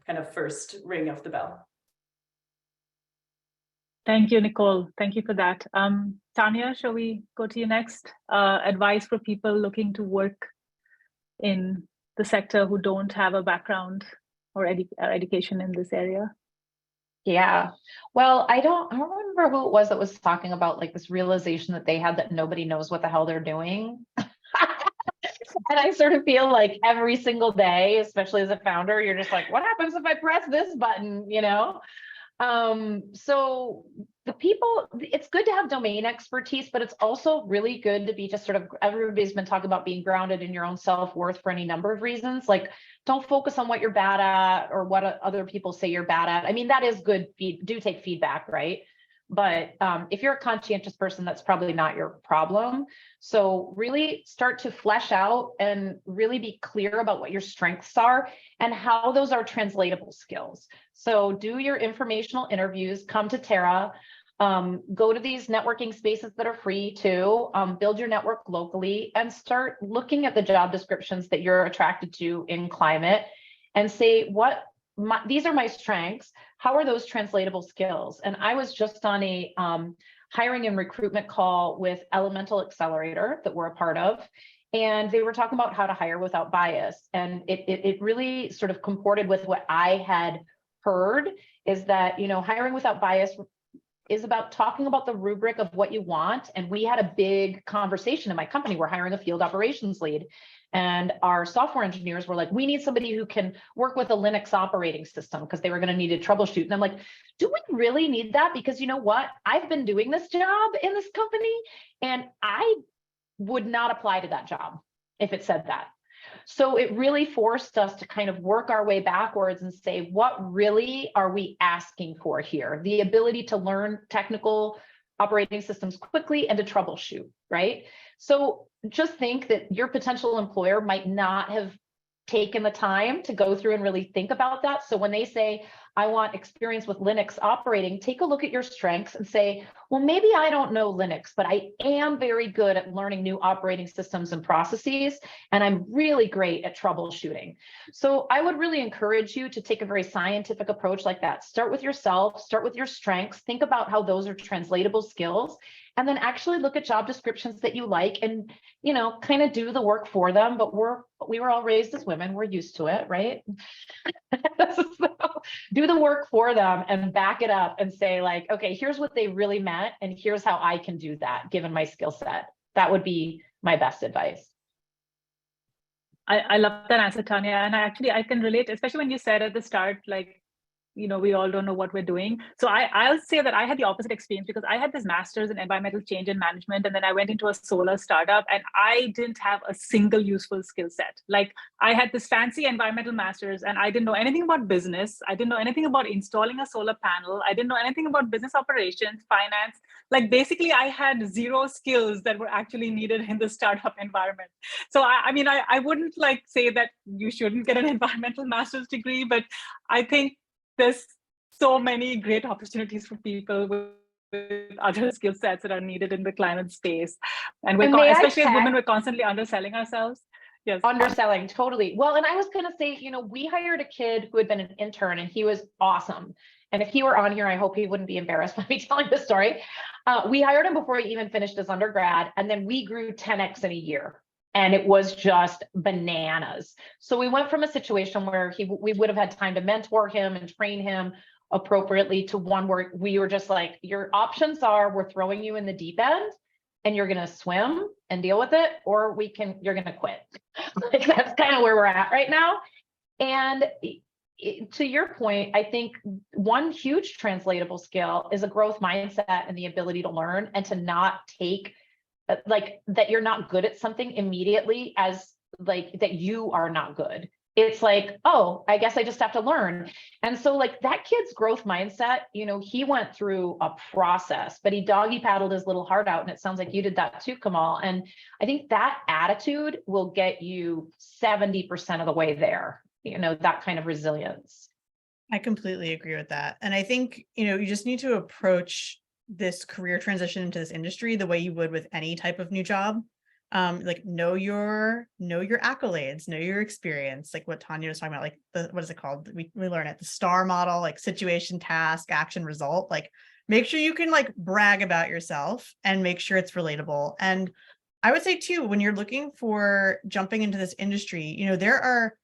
of first ring of the bell. Thank you, Nicole. Thank you for that. Tanya, shall we go to you next? Advice for people looking to work in the sector who don't have a background or education in this area? Yeah, well, I don't remember who it was that was talking about like this realization that they had that nobody knows what the hell they're doing. And I sort of feel like every single day, especially as a founder, you're just like, what happens if I press this button, So the people, it's good to have domain expertise, but it's also really good to be just sort of, everybody's been talking about being grounded in your own self-worth for any number of reasons. Like, don't focus on what you're bad at or what other people say you're bad at. I mean, that is good. Do take feedback, right? But if you're a conscientious person, that's probably not your problem. So really start to flesh out and really be clear about what your strengths are and how those are translatable skills. So do your informational interviews, come to Terra, go to these networking spaces that are free too, build your network locally and start looking at the job descriptions that you're attracted to in climate and say, these are my strengths. How are those translatable skills? And I was just on a hiring and recruitment call with Elemental Accelerator that we're a part of. And they were talking about how to hire without bias. And it really sort of comported with what I had heard, is that, hiring without bias is about talking about the rubric of what you want. And we had a big conversation in my company. We're hiring a field operations lead. And our software engineers were like, we need somebody who can work with a Linux operating system because they were going to need to troubleshoot. And I'm like, do we really need that? Because you know what? I've been doing this job in this company and I would not apply to that job if it said that. So it really forced us to kind of work our way backwards and say, what really are we asking for here? The ability to learn technical operating systems quickly and to troubleshoot, right? So just think that your potential employer might not have taken the time to go through and really think about that. So when they say, I want experience with Linux operating, take a look at your strengths and say, well, maybe I don't know Linux, but I am very good at learning new operating systems and processes, and I'm really great at troubleshooting. So I would really encourage you to take a very scientific approach like that. Start with yourself, start with your strengths, think about how those are translatable skills, and then actually look at job descriptions that you like and, kind of do the work for them. But we were all raised as women. We're used to it, right? So do the work for them and back it up and say like, okay, here's what they really meant. And here's how I can do that given my skill set. That would be my best advice. I love that answer, Tanya. And I can relate, especially when you said at the start, like, we all don't know what we're doing. So I'll say that I had the opposite experience because I had this master's in environmental change and management. And then I went into a solar startup and I didn't have a single useful skill set. Like I had this fancy environmental master's and I didn't know anything about business. I didn't know anything about installing a solar panel. I didn't know anything about business operations, finance. Like basically I had zero skills that were actually needed in the startup environment. So I wouldn't like say that you shouldn't get an environmental master's degree, but I think there's so many great opportunities for people with other skill sets that are needed in the climate space. And especially as women, we're constantly underselling ourselves. Yes. Underselling, totally. Well, and I was going to say, we hired a kid who had been an intern and he was awesome. And if he were on here, I hope he wouldn't be embarrassed by me telling this story. We hired him before he even finished his undergrad. And then we grew 10x in a year. And it was just bananas. So we went from a situation where we would have had time to mentor him and train him appropriately to one where we were just like, your options are we're throwing you in the deep end and you're going to swim and deal with it, or you're going to quit. Like that's kind of where we're at right now. And to your point, I think one huge translatable skill is a growth mindset and the ability to learn and to not take like that you're not good at something immediately as like that you are not good. it's like, oh, I guess I just have to learn. And so like that kid's growth mindset, you know, he went through a process, but he doggy paddled his little heart out. And it sounds like you did that too, Kamal. And I think that attitude will get you 70% of the way there, you know, that kind of resilience. I completely agree with that. And I think, you know, you just need to approach this career transition into this industry the way you would with any type of new job. Like know your accolades, know your experience, like what Tanya was talking about, like what is it called? We learn it, the STAR model, like situation, task, action, result. Like make sure you can like brag about yourself and make sure it's relatable. And I would say too, when you're looking for jumping into this industry, you know, there are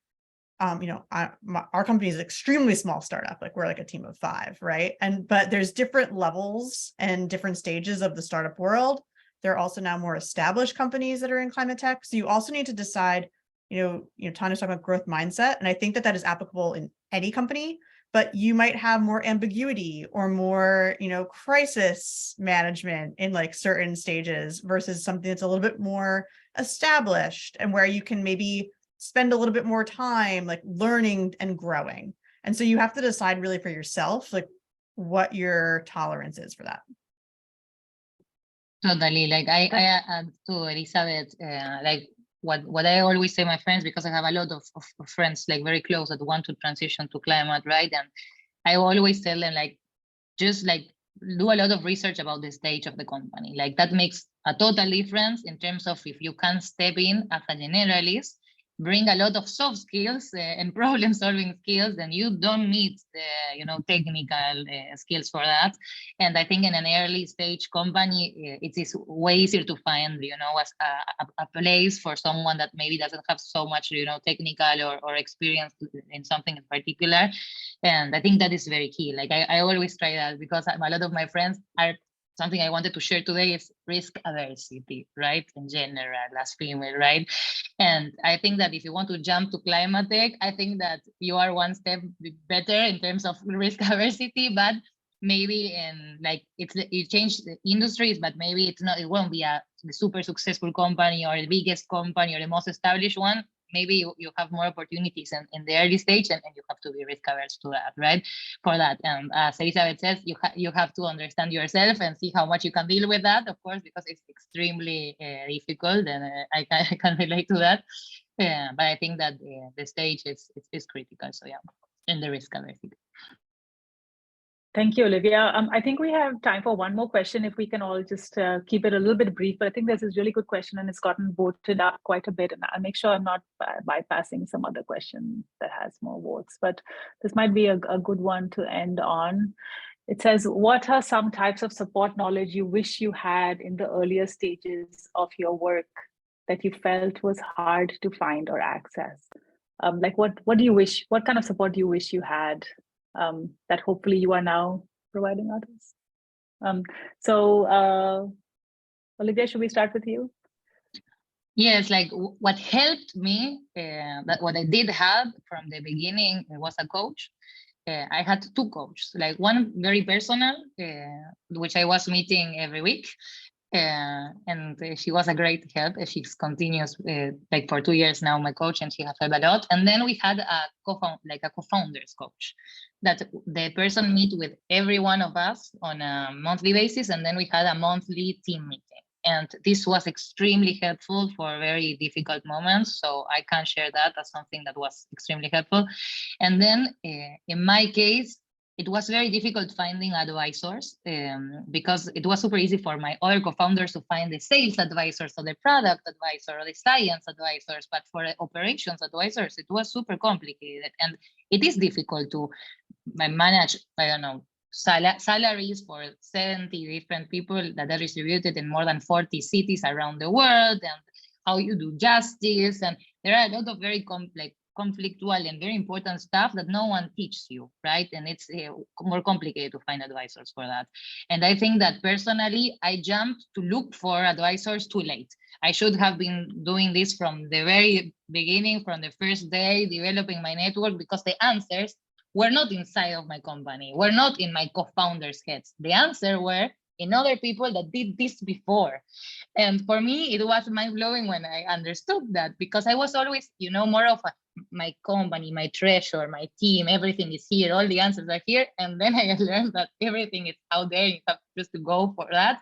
you know, our company is an extremely small startup, like we're like a team of 5, right? But there's different levels and different stages of the startup world. There are also now more established companies that are in climate tech. So you also need to decide, you know, Tanya's talking about growth mindset, and I think that is applicable in any company, but you might have more ambiguity or more, you know, crisis management in like certain stages versus something that's a little bit more established and where you can maybe spend a little bit more time like learning and growing. And so you have to decide really for yourself, like what your tolerance is for that. Totally. Like I add to Elizabeth, like what I always say to my friends, because I have a lot of friends like very close that want to transition to climate, right? And I always tell them like, just like do a lot of research about the stage of the company. Like that makes a total difference in terms of if you can step in as a generalist, bring a lot of soft skills and problem solving skills, and you don't need the, you know, technical skills for that. And I think in an early stage company, it is way easier to find, you know, as a place for someone that maybe doesn't have so much, you know, technical or experience in something in particular. And I think that is very key. Like I always try that, because a lot of my friends are, something I wanted to share today is risk aversity, right? In general, as female, right? And I think that if you want to jump to climate tech, I think that you are one step better in terms of risk aversity, but maybe in like it changed the industries, but maybe it won't be a super successful company or the biggest company or the most established one. Maybe you have more opportunities in the early stage, and you have to be risk averse to that, right? For that, and as Elizabeth says, you have to understand yourself and see how much you can deal with that, of course, because it's extremely difficult, and I can relate to that. But I think that the stage is critical. So yeah, and the risk aversity. Thank you, Olivia. I think we have time for one more question, if we can all just keep it a little bit brief, but I think this is a really good question and it's gotten voted up quite a bit, and I'll make sure I'm not bypassing some other question that has more votes, but this might be a good one to end on. It says, what are some types of support knowledge you wish you had in the earlier stages of your work that you felt was hard to find or access? Like what do you wish, what kind of support do you wish you had that hopefully you are now providing others? Olivia, should we start with you? Yes, like what helped me, that what I did have from the beginning was a coach. I had 2 coaches, like one very personal, which I was meeting every week. And she was a great help. She continues like for 2 years now, my coach, and she has helped a lot. And then we had a co-founders coach, that the person meet with every one of us on a monthly basis, and then we had a monthly team meeting. And this was extremely helpful for very difficult moments. So I can share that as something that was extremely helpful. And then in my case, it was very difficult finding advisors because it was super easy for my other co-founders to find the sales advisors or the product advisor or the science advisors, but for the operations advisors, it was super complicated. And it is difficult to manage, I don't know, salaries for 70 different people that are distributed in more than 40 cities around the world, and how you do justice. And there are a lot of very conflictual and very important stuff that no one teaches you, right? And it's more complicated to find advisors for that. And I think that personally, I jumped to look for advisors too late. I should have been doing this from the very beginning, from the first day, developing my network, because the answers were not inside of my company, were not in my co-founders' heads. The answer were in other people that did this before. And for me, it was mind-blowing when I understood that, because I was always, more of my company, my treasure, my team, everything is here, all the answers are here. And then I learned that everything is out there. You have just to go for that.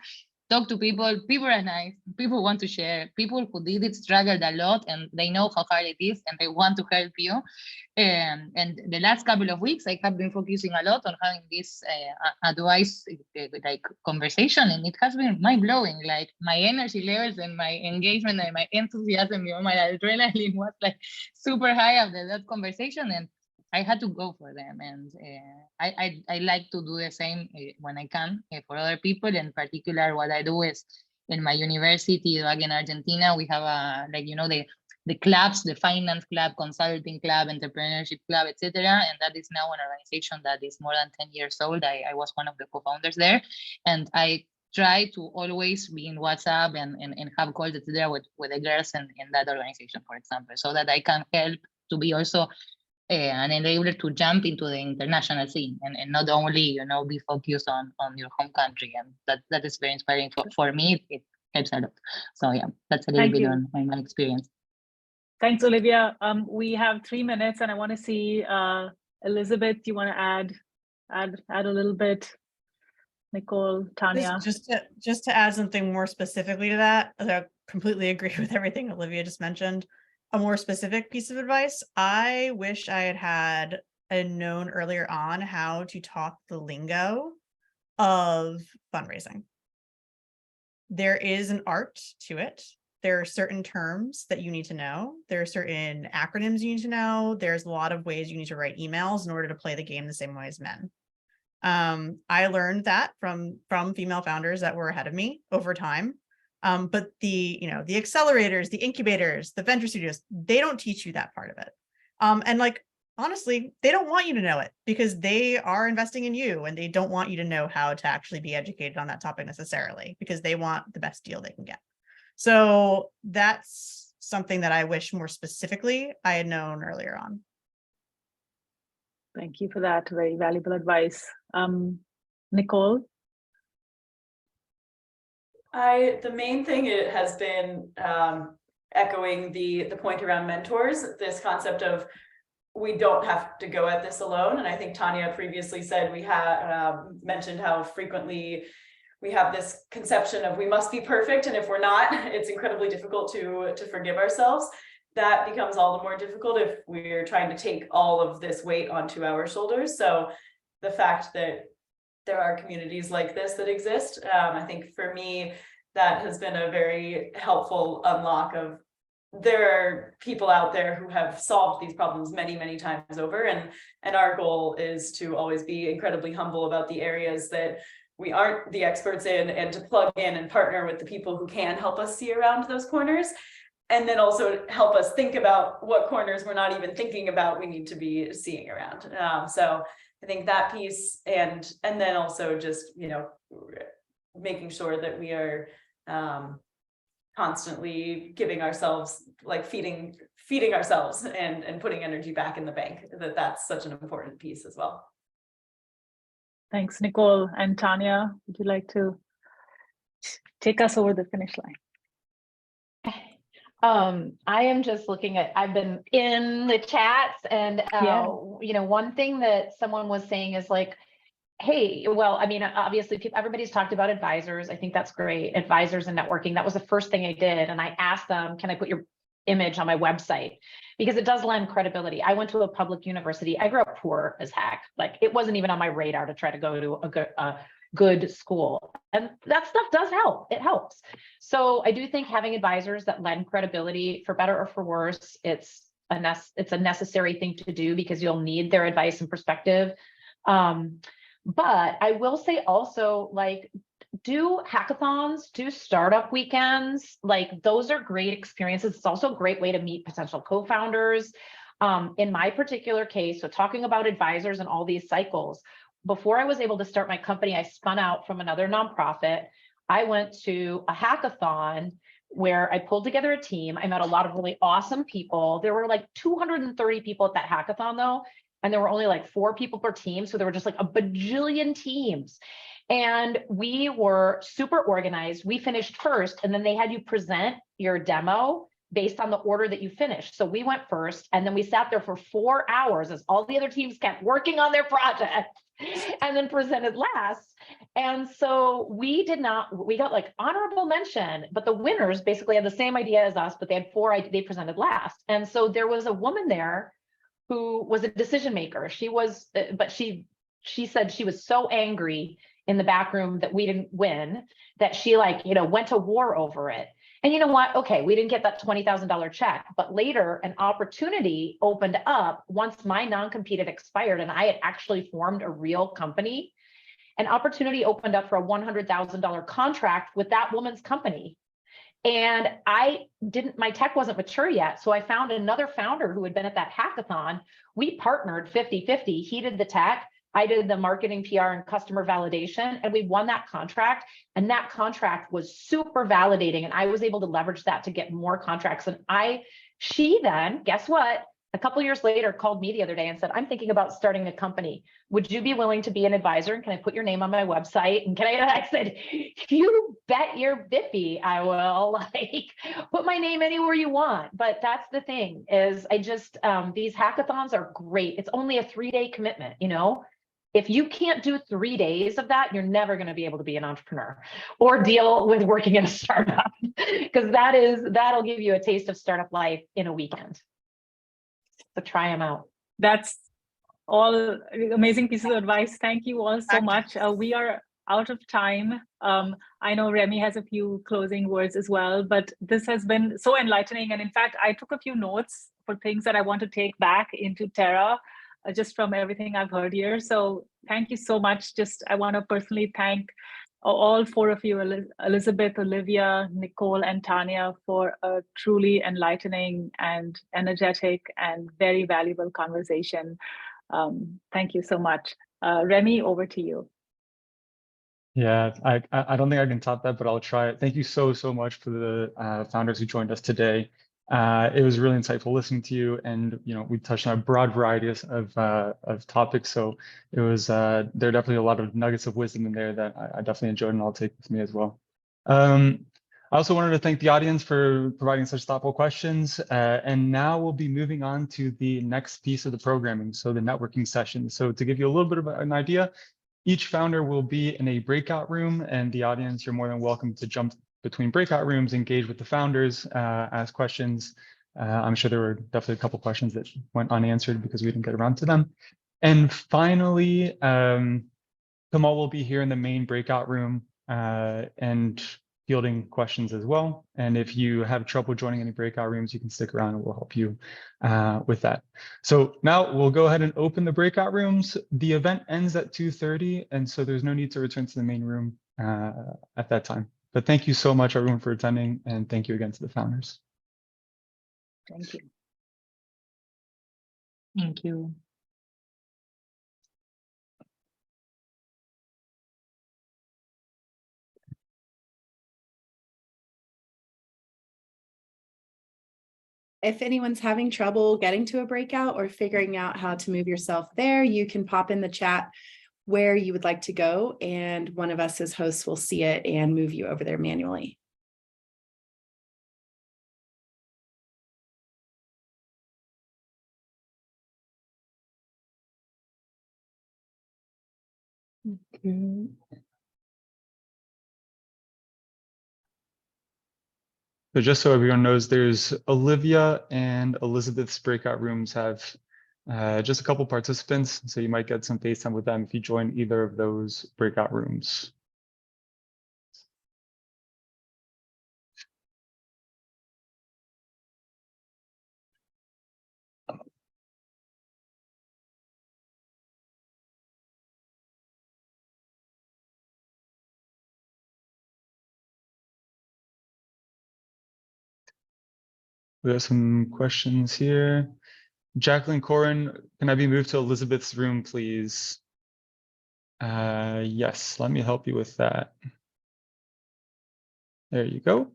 Talk to people. People are nice. People want to share. People who did it struggled a lot, and they know how hard it is, and they want to help you. And the last couple of weeks, I have been focusing a lot on having this advice, like conversation, and it has been mind blowing. Like my energy levels and my engagement and my enthusiasm, my adrenaline was like super high after that conversation, and I had to go for them. And I like to do the same when I can for other people. In particular, what I do is in my university back in Argentina, we have the clubs, the finance club, consulting club, entrepreneurship club, etc. And that is now an organization that is more than 10 years old. I was one of the co-founders there, and I try to always be in WhatsApp and have calls, etc. with the girls in that organization, for example, so that I can help to be also an enabler to jump into the international scene and not only, be focused on your home country. And that is very inspiring for me. It helps a lot. So yeah, that's a little bit on my experience. Thanks, Olivia. We have 3 minutes, and I want to see Elizabeth. Do you want to add a little bit? Nicole, Tanya. Just to add something more specifically to that, I completely agree with everything Olivia just mentioned. A more specific piece of advice, I wish I had known earlier on how to talk the lingo of fundraising. There is an art to it. There are certain terms that you need to know. There are certain acronyms you need to know. There's a lot of ways you need to write emails in order to play the game the same way as men. I learned that from female founders that were ahead of me over time. But the accelerators, the incubators, the venture studios, they don't teach you that part of it. And like, honestly, they don't want you to know it because they are investing in you and they don't want you to know how to actually be educated on that topic necessarily because they want the best deal they can get. So that's something that I wish more specifically I had known earlier on. Thank you for that. Very valuable advice. Nicole? The main thing it has been echoing the point around mentors, this concept of we don't have to go at this alone. And I think Tanya previously said we have mentioned how frequently we have this conception of we must be perfect, and if we're not, it's incredibly difficult to forgive ourselves. That becomes all the more difficult if we're trying to take all of this weight onto our shoulders. So the fact that there are communities like this that exist, I think for me, that has been a very helpful unlock of there are people out there who have solved these problems many, many times over. And our goal is to always be incredibly humble about the areas that we aren't the experts in and to plug in and partner with the people who can help us see around those corners. And then also help us think about what corners we're not even thinking about we need to be seeing around. So I think that piece and then also just, making sure that we are constantly giving ourselves, like feeding ourselves and putting energy back in the bank, that's such an important piece as well. Thanks, Nicole. And Tanya, would you like to take us over the finish line? I am just looking at, I've been in the chats and, one thing that someone was saying is like, hey, well, I mean, obviously everybody's talked about advisors. I think that's great. Advisors and networking. That was the first thing I did. And I asked them, can I put your image on my website? Because it does lend credibility. I went to a public university. I grew up poor as heck. Like it wasn't even on my radar to try to go to a good school. And that stuff does help. It helps. So I do think having advisors that lend credibility, for better or for worse, it's a necessary thing to do because you'll need their advice and perspective. But I will say also, like, do hackathons, do startup weekends. Like those are great experiences. It's also a great way to meet potential co-founders. In my particular case, so talking about advisors and all these cycles, before I was able to start my company, I spun out from another nonprofit. I went to a hackathon where I pulled together a team. I met a lot of really awesome people. There were like 230 people at that hackathon though, and there were only like 4 people per team. So there were just like a bajillion teams. And we were super organized. We finished first, and then they had you present your demo based on the order that you finished. So we went first, and then we sat there for 4 hours as all the other teams kept working on their project and then presented last. And so we got like honorable mention, but the winners basically had the same idea as us, but they presented last. And so there was a woman there who was a decision maker. She said she was so angry in the back room that we didn't win, that she went to war over it. And you know what? Okay, we didn't get that $20,000 check, but later an opportunity opened up once my non-compete had expired and I had actually formed a real company. An opportunity opened up for a $100,000 contract with that woman's company. And my tech wasn't mature yet. So I found another founder who had been at that hackathon. We partnered 50-50. He did the tech, I did the marketing, PR, and customer validation, and we won that contract. And that contract was super validating. And I was able to leverage that to get more contracts. And she then, guess what? A couple of years later, called me the other day and said, I'm thinking about starting a company. Would you be willing to be an advisor? And can I put your name on my website? And I said, you bet your bippy I will, put my name anywhere you want. But that's the thing is these hackathons are great. It's only a 3-day commitment, If you can't do 3 days of that, you're never going to be able to be an entrepreneur or deal with working in a startup, because that'll give you a taste of startup life in a weekend. So try them out. That's all amazing pieces of advice. Thank you all so much. We are out of time. I know Remy has a few closing words as well, but this has been so enlightening. And in fact, I took a few notes for things that I want to take back into Terra, just from everything I've heard here. So thank you so much. I want to personally thank all 4 of you, Elizabeth, Olivia, Nicole, and Tanya, for a truly enlightening and energetic and very valuable conversation. Thank you so much. Remy, over to you. Yeah, I don't think I can top that, but I'll try it. Thank you so much for the founders who joined us today. It was really insightful listening to you, and we touched on a broad variety of topics. So it was there are definitely a lot of nuggets of wisdom in there that I definitely enjoyed, and I'll take with me as well. I also wanted to thank the audience for providing such thoughtful questions. And now we'll be moving on to the next piece of the programming, so the networking session. So to give you a little bit of an idea, each founder will be in a breakout room, and the audience, you're more than welcome to jump between breakout rooms, engage with the founders, ask questions. I'm sure there were definitely a couple questions that went unanswered because we didn't get around to them. And finally, Kamal will be here in the main breakout room and fielding questions as well. And if you have trouble joining any breakout rooms, you can stick around and we'll help you with that. So now we'll go ahead and open the breakout rooms. The event ends at 2:30, and so there's no need to return to the main room at that time. But thank you so much, everyone, for attending, and thank you again to the founders. Thank you. Thank you. If anyone's having trouble getting to a breakout or figuring out how to move yourself there, you can pop in the chat where you would like to go, and one of us as hosts will see it and move you over there manually. Okay. So just so everyone knows, there's Olivia and Elizabeth's breakout rooms have just a couple participants, so you might get some FaceTime with them if you join either of those breakout rooms. We have some questions here. Jacqueline Corin, can I be moved to Elizabeth's room, please? Yes, let me help you with that. There you go.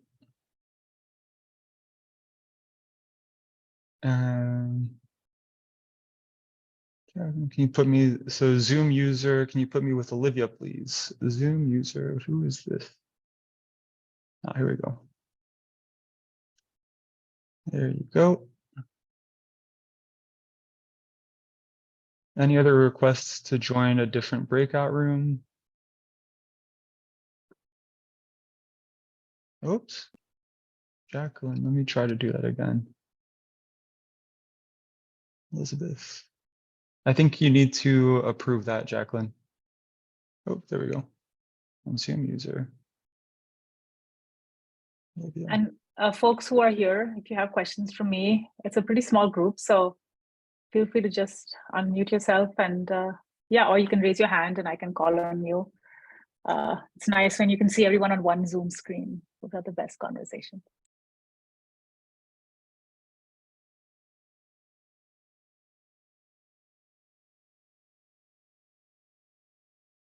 Can you put me, so Zoom user, can you put me with Olivia, please? Zoom user, who is this? Ah, here we go. There you go. Any other requests to join a different breakout room? Oops. Jacqueline, let me try to do that again. Elizabeth. I think you need to approve that, Jacqueline. Oh, there we go. Zoom user. Olivia. And folks who are here, if you have questions for me, it's a pretty small group, so feel free to just unmute yourself and yeah, or you can raise your hand and I can call on you. It's nice when you can see everyone on one Zoom screen. Those are the best conversations.